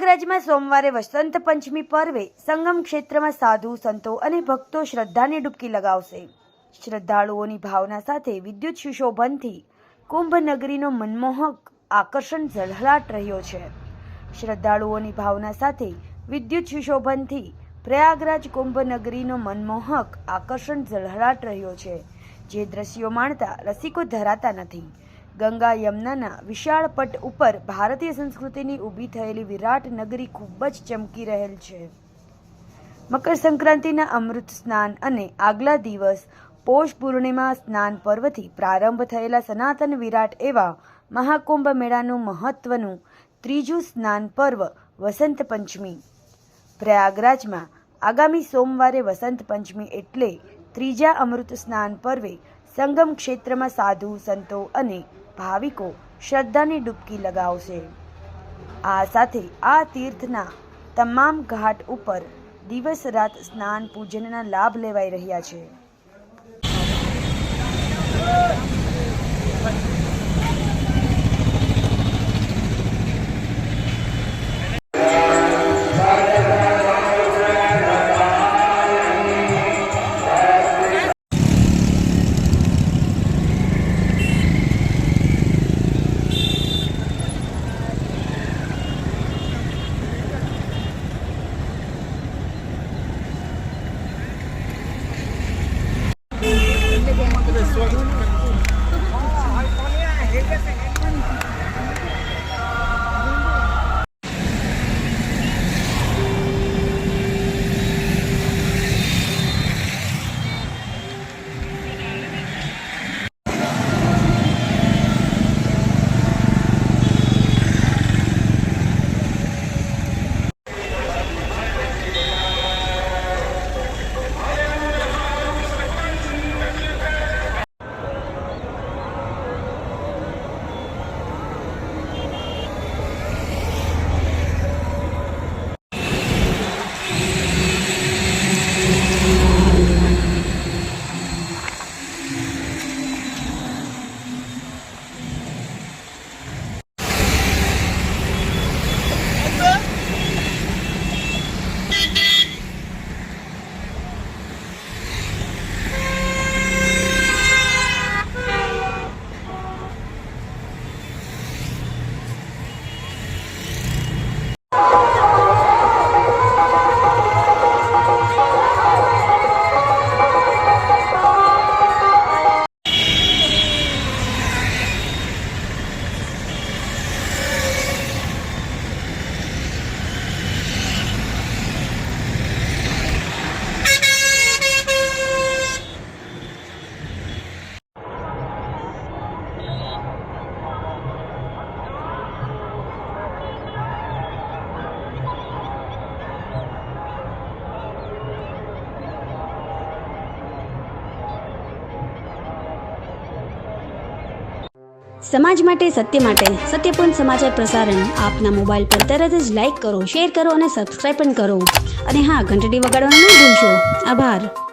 પ્રયાગરાજમાં સોમવારે વસંત પંચમી પર્વે સંગમ ક્ષેત્રમાં સાધુ સંતો અને ભક્તો શ્રદ્ધાની ડૂબકી લગાવશે. શ્રદ્ધાળુઓની ભાવના સાથે વિદ્યુત સુશોભનથી કુંભ નગરીનો મનમોહક આકર્ષણ ઝળહળાટ રહ્યો છે. શ્રદ્ધાળુઓની ભાવના સાથે વિદ્યુત સુશોભનથી પ્રયાગરાજ કુંભ નગરીનો મનમોહક આકર્ષણ ઝળહળાટ રહ્યો છે, જે દ્રશ્યો માણતા રસિકો ધરાતા નથી. ગંગા યમુનાના વિશાળ પટ ઉપર ભારતીય સંસ્કૃતિની ઊભી થયેલી વિરાટ નગરી ખૂબ જ ચમકી રહેલ છે. મકર સંક્રાંતિના અમૃત સ્નાન અને આગલા દિવસ પોષ પૂર્ણિમા સ્નાન પર્વથી પ્રારંભ થયેલા સનાતન વિરાટ એવા મહાકુંભ મેળાનું મહત્વનું ત્રીજું સ્નાન પર્વ વસંત પંચમી. પ્રયાગરાજમાં આગામી સોમવારે વસંત પંચમી એટલે ત્રીજા અમૃત સ્નાન પર્વે સંગમ ક્ષેત્રમાં સાધુ સંતો અને ભાવિકો શ્રદ્ધાની ડૂબકી લગાવશે. આ સાથે આ તીર્થના તમામ ઘાટ ઉપર દિવસ રાત સ્નાન પૂજનના લાભ લેવાઈ રહ્યા છે. સમાજ માટે સત્યપૂર્ણ સમાચાર પ્રસારણ આપના મોબાઈલ પર તરત જ લાઈક કરો, શેર કરો અને સબસ્ક્રાઈબ પણ કરો. અને હા, ઘંટડી વગાડવાનું ન ભૂલશો. આભાર.